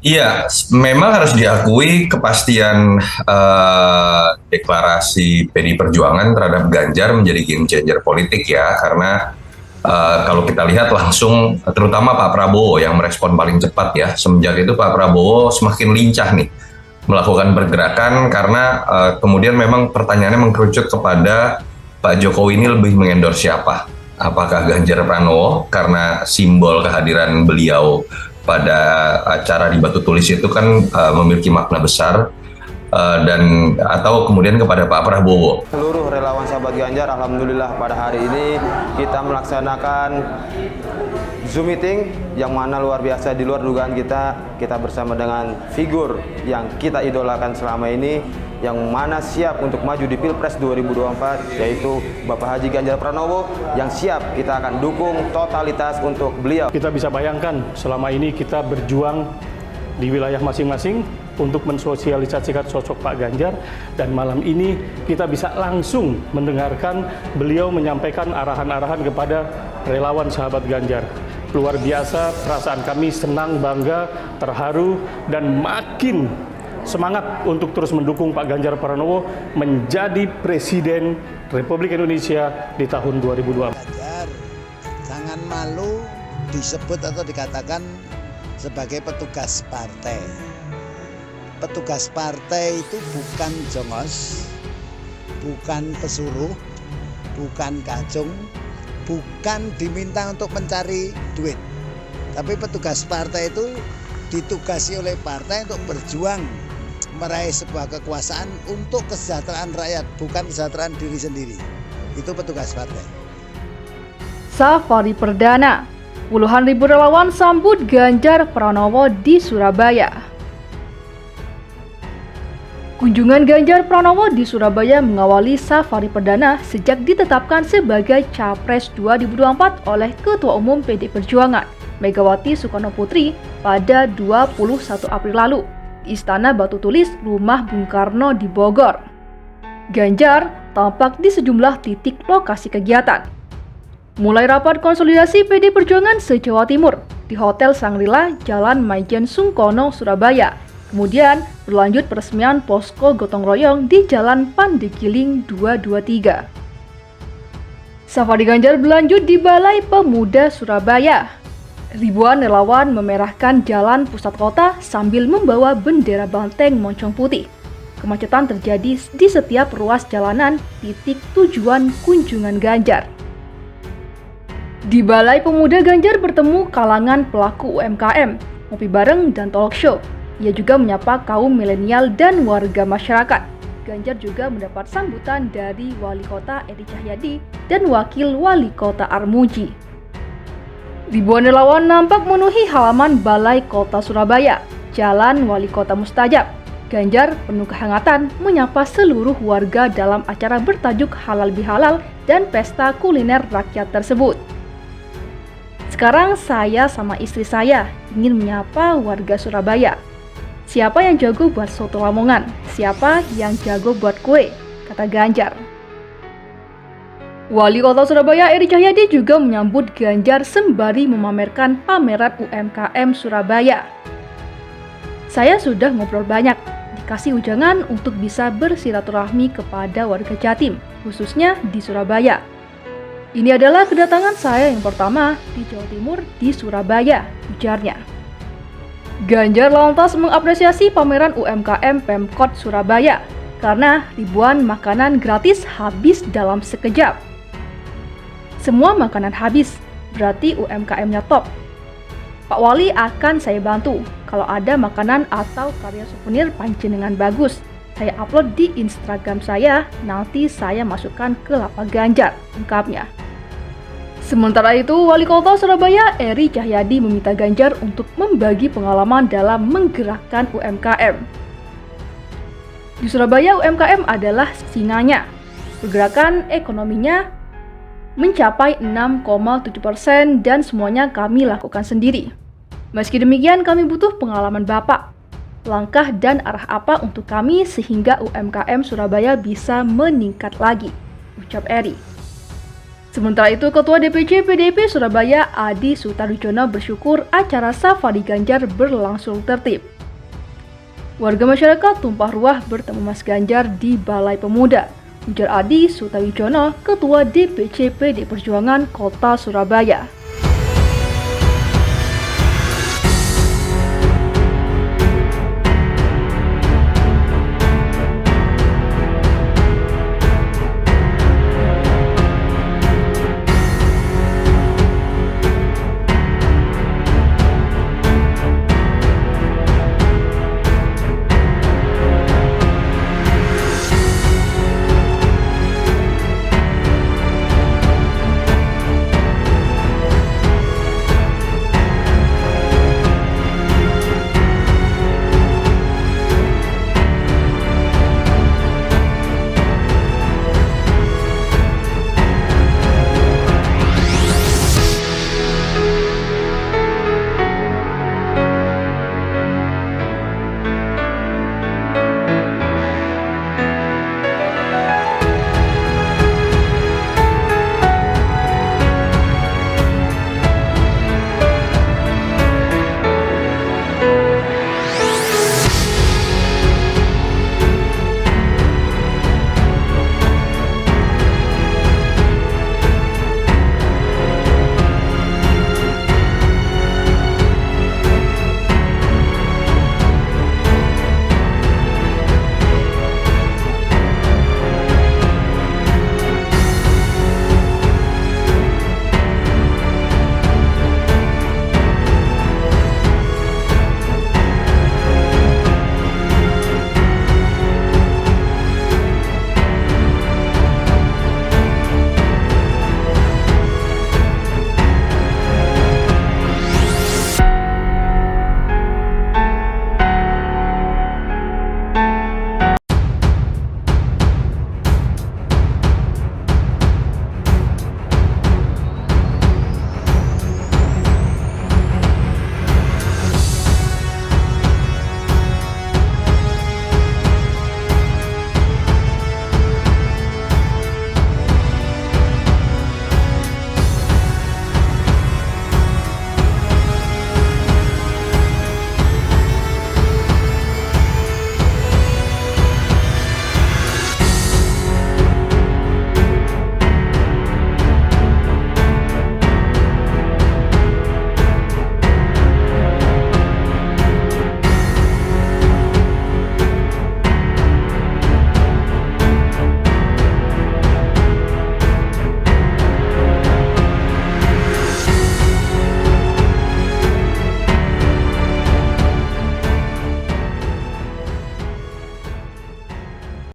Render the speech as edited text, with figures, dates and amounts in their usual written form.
Iya, memang harus diakui kepastian deklarasi PDI Perjuangan terhadap Ganjar menjadi game changer politik ya, karena kalau kita lihat langsung, terutama Pak Prabowo yang merespon paling cepat ya, semenjak itu Pak Prabowo semakin lincah nih melakukan pergerakan karena kemudian memang pertanyaannya mengkerucut kepada Pak Jokowi ini lebih mengendorse siapa? Apakah Ganjar Pranowo karena simbol kehadiran beliau pada acara di Batu Tulis itu kan memiliki makna besar dan atau kemudian kepada Pak Prabowo. Seluruh relawan sahabat Ganjar, alhamdulillah pada hari ini kita melaksanakan Zoom meeting yang mana luar biasa, di luar dugaan kita bersama dengan figur yang kita idolakan selama ini, yang mana siap untuk maju di Pilpres 2024, yaitu Bapak Haji Ganjar Pranowo, yang siap kita akan dukung totalitas untuk beliau. Kita bisa bayangkan selama ini kita berjuang di wilayah masing-masing untuk mensosialisasikan sosok Pak Ganjar, dan malam ini kita bisa langsung mendengarkan beliau menyampaikan arahan-arahan kepada relawan sahabat Ganjar. Luar biasa, perasaan kami senang, bangga, terharu, dan makin semangat untuk terus mendukung Pak Ganjar Pranowo menjadi Presiden Republik Indonesia di tahun 2024. Ganjar, jangan malu disebut atau dikatakan sebagai petugas partai. Petugas partai itu bukan jongos, bukan pesuruh, bukan kacung, bukan diminta untuk mencari duit. Tapi petugas partai itu ditugasi oleh partai untuk berjuang meraih sebuah kekuasaan untuk kesejahteraan rakyat, bukan kesejahteraan diri sendiri. Itu petugas partai. Safari Perdana. Puluhan ribu relawan sambut Ganjar Pranowo di Surabaya. Kunjungan Ganjar Pranowo di Surabaya mengawali safari perdana sejak ditetapkan sebagai Capres 2024 oleh Ketua Umum PDI Perjuangan, Megawati Soekarnoputri, pada 21 April lalu di Istana Batu Tulis, Rumah Bung Karno di Bogor. Ganjar tampak di sejumlah titik lokasi kegiatan. Mulai rapat konsolidasi PDI Perjuangan se-Jawa Timur di Hotel Shangri-La, Jalan Maijen Sungkono, Surabaya. Kemudian berlanjut peresmian posko gotong royong di Jalan Pandegiling 223. Safari Ganjar berlanjut di Balai Pemuda Surabaya. Ribuan relawan memerahkan jalan pusat kota sambil membawa bendera banteng moncong putih. Kemacetan terjadi di setiap ruas jalanan titik tujuan kunjungan Ganjar. Di Balai Pemuda, Ganjar bertemu kalangan pelaku UMKM, ngopi bareng dan talk show. Ia juga menyapa kaum milenial dan warga masyarakat. Ganjar juga mendapat sambutan dari Wali Kota Edi Cahyadi dan Wakil Wali Kota Armuji. Ribuan relawan nampak memenuhi halaman Balai Kota Surabaya, Jalan Wali Kota Mustajab. Ganjar penuh kehangatan menyapa seluruh warga dalam acara bertajuk Halal Bihalal dan pesta kuliner rakyat tersebut. Sekarang saya sama istri saya ingin menyapa warga Surabaya. Siapa yang jago buat soto Lamongan? Siapa yang jago buat kue? Kata Ganjar. Wali Kota Surabaya Edi Cahyadi juga menyambut Ganjar sembari memamerkan pameran UMKM Surabaya. Saya sudah ngobrol banyak, dikasih ujangan untuk bisa bersilaturahmi kepada warga Jatim, khususnya di Surabaya. Ini adalah kedatangan saya yang pertama di Jawa Timur di Surabaya, ujarnya. Ganjar lantas mengapresiasi pameran UMKM Pemkot Surabaya karena ribuan makanan gratis habis dalam sekejap. Semua makanan habis, berarti UMKM-nya top. Pak Wali akan saya bantu kalau ada makanan atau karya souvenir panjenengan bagus. Saya upload di Instagram saya, nanti saya masukkan ke lapak Ganjar, ungkapnya. Sementara itu, Wali Kota Surabaya Edi Cahyadi meminta Ganjar untuk membagi pengalaman dalam menggerakkan UMKM. Di Surabaya, UMKM adalah singanya. Pergerakan ekonominya mencapai 6,7% dan semuanya kami lakukan sendiri. Meski demikian, kami butuh pengalaman Bapak. Langkah dan arah apa untuk kami sehingga UMKM Surabaya bisa meningkat lagi, ucap Edi. Sementara itu, Ketua DPC PDIP Surabaya Adi Sutardjono bersyukur acara Safari Ganjar berlangsung tertib. Warga masyarakat tumpah ruah bertemu Mas Ganjar di Balai Pemuda, ujar Adi Sutardjono, Ketua DPC PD Perjuangan Kota Surabaya.